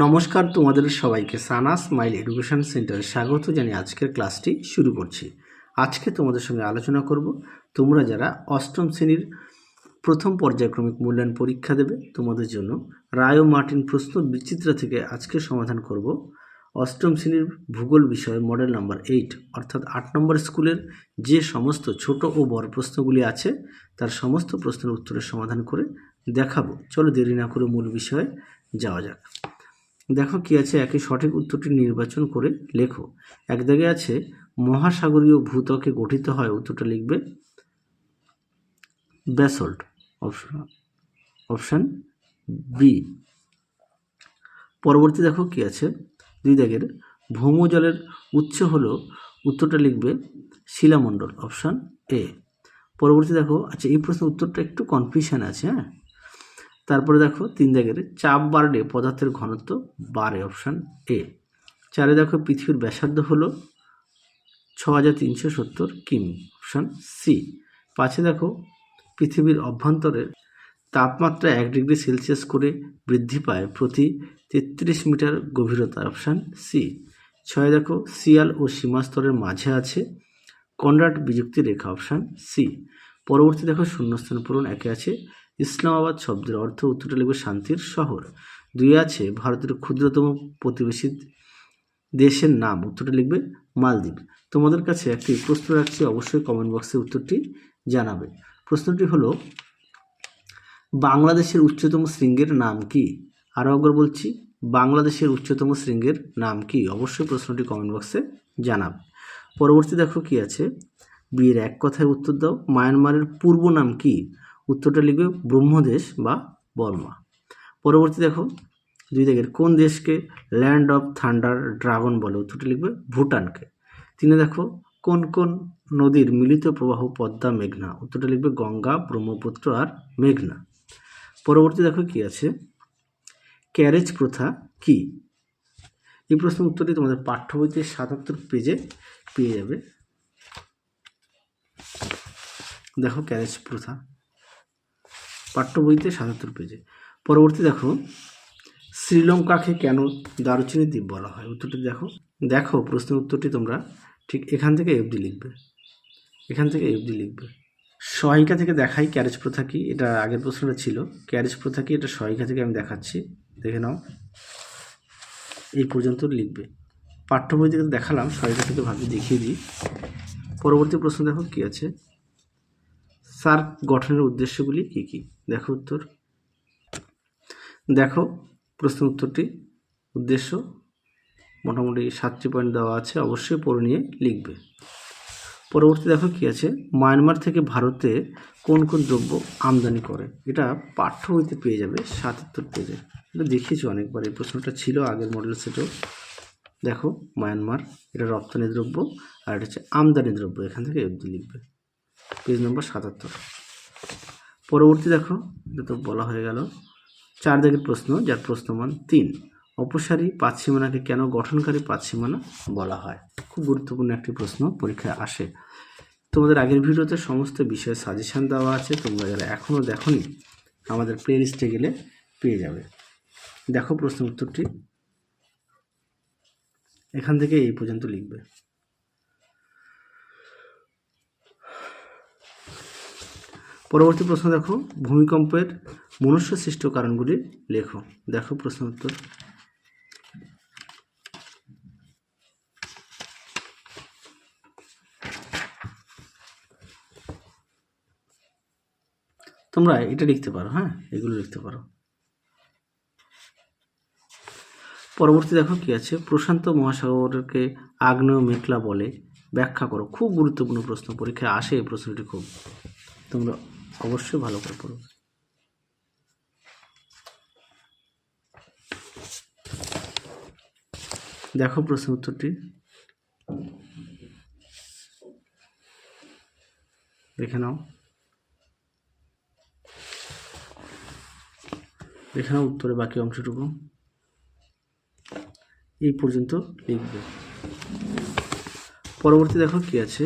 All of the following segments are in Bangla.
নমস্কার, তোমাদের সবাইকে সানা স্মাইল এডুকেশন সেন্টারে স্বাগত জানিয়ে আজকের ক্লাসটি শুরু করছি। আজকে তোমাদের সঙ্গে আলোচনা করব তোমরা যারা অষ্টম শ্রেণীর প্রথম পর্যায়ক্রমিক মূল্যায়ন পরীক্ষা দেবে তোমাদের জন্য রায় ও মার্টিন প্রশ্ন বিচিত্রা থেকে আজকে সমাধান করব অষ্টম শ্রেণীর ভূগোল বিষয়ে মডেল নাম্বার 8 অর্থাৎ 8 নম্বর স্কুলের যে সমস্ত ছোট ও বড় প্রশ্নগুলি আছে তার সমস্ত প্রশ্নের উত্তরের সমাধান করে দেখাবো। চলো দেরি না করে মূল বিষয়ে যাওয়া যাক। দেখো কি আছে, একই সঠিক উত্তরটি নির্বাচন করে লেখো। এক দাগে আছে মহাসাগরীয় ভূত্বকে গঠিত হয়, উত্তরটা লিখবে ব্যাসল্ট, অপশন বি। পরবর্তী দেখো কি আছে, দুই দাগের ভৌমজলের উৎস হলো, উত্তরটা লিখবে শিলামণ্ডল, অপশন এ। পরবর্তী দেখো, আচ্ছা এই প্রশ্নের উত্তরটা একটু কনফিউশন আছে, হ্যাঁ। তারপরে দেখো তিন দাগের চাপ বাড়লে পদার্থের ঘনত্ব বাড়ে, অপশান এ। চারে দেখো পৃথিবীর ব্যাসার্ধ হলো 6370 কিমি, অপশান সি। পাঁচে দেখো পৃথিবীর অভ্যন্তরের তাপমাত্রা 1 ডিগ্রি সেলসিয়াস করে বৃদ্ধি পায় প্রতি 33 মিটার গভীরতা, অপশান সি। ছয় দেখো শিয়াল ও সীমাস্তরের মাঝে আছে কনরাড বিযুক্তি রেখা, অপশান সি। পরবর্তী দেখো শূন্যস্থান পূরণ। একে আছে ইসলামাবাদ শব্দের অর্থ, উত্তরটা লিখবে শান্তির শহর। দুই আছে ভারতের ক্ষুদ্রতম প্রতিবেশী দেশের নাম, উত্তরটা লিখবে মালদ্বীপ। তোমাদের কাছে একটি প্রশ্ন রাখছি, অবশ্যই কমেন্ট বক্সে উত্তরটি জানাবে। প্রশ্নটি হলো বাংলাদেশের উচ্চতম শৃঙ্গের নাম কি? আরও একবার বলছি, বাংলাদেশের উচ্চতম শৃঙ্গের নাম কি? অবশ্যই প্রশ্নটি কমেন্ট বক্সে জানাবে। পরবর্তী দেখো কি আছে, বিয়ের এক কথায় উত্তর দাও। মায়ানমারের পূর্ব নাম কি? উত্তরটা লিখবে ব্রহ্মদেশ বা বর্মা। পরবর্তী দেখো দুই দাগের কোন দেশকে ল্যান্ড অফ থান্ডার ড্রাগন বলে? উত্তরটা লিখবে ভুটানকে। তিনে দেখো কোন কোন নদীর মিলিত প্রবাহ পদ্মা মেঘনা? উত্তরটা লিখবে গঙ্গা, ব্রহ্মপুত্র আর মেঘনা। পরবর্তী দেখো কি আছে, ক্যারেজ প্রথা কি? এই প্রশ্নের উত্তরটি তোমাদের পাঠ্য বইতে 77 পেজে পেয়ে যাবে। দেখো ক্যারেজ প্রথা পাঠ্য বইতে 77 পেজে। পরবর্তী দেখো শ্রীলঙ্কাকে কেন দারুচিনি দ্বীপ বলা হয়? উত্তরটি দেখো। দেখো প্রশ্নের উত্তরটি তোমরা ঠিক এখান থেকে অবধি লিখবে, এখান থেকে অবধি লিখবে। সহায়িকা থেকে দেখাই ক্যারেজ প্রথা কি, এটা আগের প্রশ্নটা ছিল। ক্যারেজ প্রথা কি এটা সহায়িকা থেকে আমি দেখাচ্ছি, দেখে নাও। এই পর্যন্ত লিখবে। পাঠ্য বই থেকে দেখালাম, সহায়িকা থেকে ভাবি দেখিয়ে দিই। পরবর্তী প্রশ্ন দেখো কি আছে, সার্ক গঠনের উদ্দেশ্যগুলি কি কি? দেখো উত্তর। দেখো প্রশ্নের উত্তরটি, উদ্দেশ্য মোটামুটি 7টি পয়েন্ট দেওয়া আছে, অবশ্যই পড়ে নিয়ে লিখবে। পরবর্তী দেখো কি আছে, মায়ানমার থেকে ভারতে কোন কোন দ্রব্য আমদানি করে? এটা পাঠ্য বইতে পেয়ে যাবে 77 পেজে। এটা দেখিয়েছি অনেকবার, এই প্রশ্নটা ছিল আগের মডেল সেটেও। দেখো মায়ানমার, এটা রপ্তানি দ্রব্য আর এটা হচ্ছে আমদানি দ্রব্য, এখান থেকে অবধি লিখবে, পেজ নম্বর 77। পরবর্তী দেখো, এটা তো বলা হয়ে গেল। 4 দাগের প্রশ্ন, যার প্রশ্নমান 3, অপসারী পাতসীমানাকে কেন গঠনকারী পাতসীমানা বলা হয়? খুব গুরুত্বপূর্ণ একটি প্রশ্ন, পরীক্ষায় আসে। তোমাদের আগের ভিডিওতে সমস্ত বিষয়ে সাজেশান দেওয়া আছে, তোমরা যারা এখনও দেখোনি আমাদের প্লে লিস্টে গেলে পেয়ে যাবে। দেখো প্রশ্ন উত্তরটি, এখান থেকে এই পর্যন্ত লিখবে। পরবর্তী প্রশ্ন দেখো, ভূমিকম্পের মনুষ্য সৃষ্ট কারণগুলি লেখো। দেখো প্রশ্ন উত্তর। তোমরা এটা লিখতে পারো, হ্যাঁ, এগুলো লিখতে পারো। পরবর্তী দেখো কি আছে, প্রশান্ত মহাসাগরকে আগ্নেয় মেঘলা বলে, ব্যাখ্যা করো। খুব গুরুত্বপূর্ণ প্রশ্ন, পরীক্ষায় আসে এই প্রশ্নটি খুব, তোমরা অবশ্যই ভালো করে পড়ো। দেখো প্রশ্ন উত্তরটি, দেখে নাও, দেখে নাও উত্তরে বাকি অংশটুকু এই পর্যন্ত লিখবে। পরবর্তী দেখো কি আছে,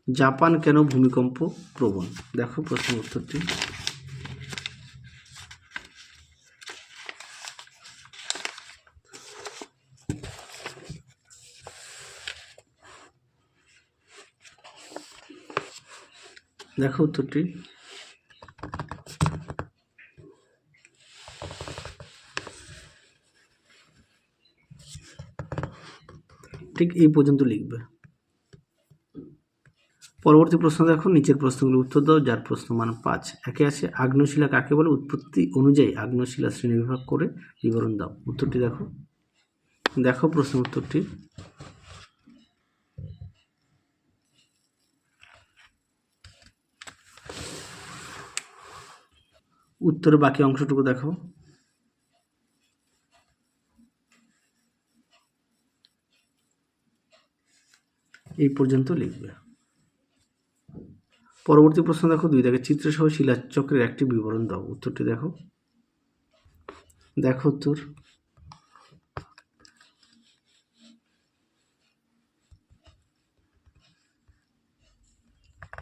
জাপান কেন ভূমিকম্প প্রবণ? দেখো প্রশ্ন উত্তরটি। দেখো উত্তরটি। ঠিক এই পর্যন্ত লিখবে। পরবর্তী প্রশ্ন দেখো, নিচের প্রশ্নগুলো উত্তর দাও যার প্রশ্ন মান 5। একে আছে আগ্নেয়শিলা কাকে বলে, উৎপত্তি অনুযায়ী আগ্নেয়শিলা শ্রেণীবিভাগ করে বিবরণ দাও। উত্তরটি দেখো। দেখো প্রশ্ন উত্তরটি। উত্তরের বাকি অংশটুকু দেখো। এই পর্যন্ত লিখবে। পরবর্তী প্রশ্ন দেখো, 2 দাগে চিত্রসহ শিলাচক্রের একটি বিবরণ দাও। উত্তরটি দেখো। দেখো উত্তর।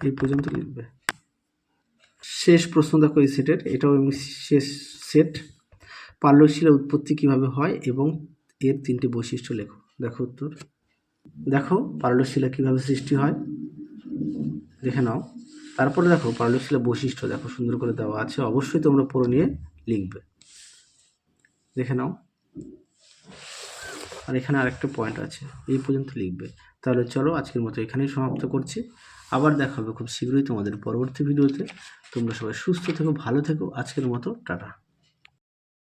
এই পর্যন্ত লিখবে। শেষ প্রশ্ন দেখো এই সেটের, এটাও শেষ সেট। পাললিক শিলার উৎপত্তি কিভাবে হয় এবং এর 3টি বৈশিষ্ট্য লেখো। দেখো উত্তর। দেখো পাললিক শিলা কিভাবে সৃষ্টি হয় দেখে নাও। তারপরে দেখো পাললিক শিলা বৈশিষ্ট্য দেখো সুন্দর করে দেওয়া আছে, অবশ্যই তোমরা পড়ে নিয়ে লিখবে। দেখে নাও। আর এখানে আরেকটা পয়েন্ট আছে, এই পর্যন্ত লিখবে। তাহলে চলো আজকের মতো এখানেই সমাপ্ত করছি। আবার দেখা হবে খুব শীঘ্রই তোমাদের পরবর্তী ভিডিওতে। তোমরা সবাই সুস্থ থেকো, ভালো থেকো। আজকের মতো টাটা।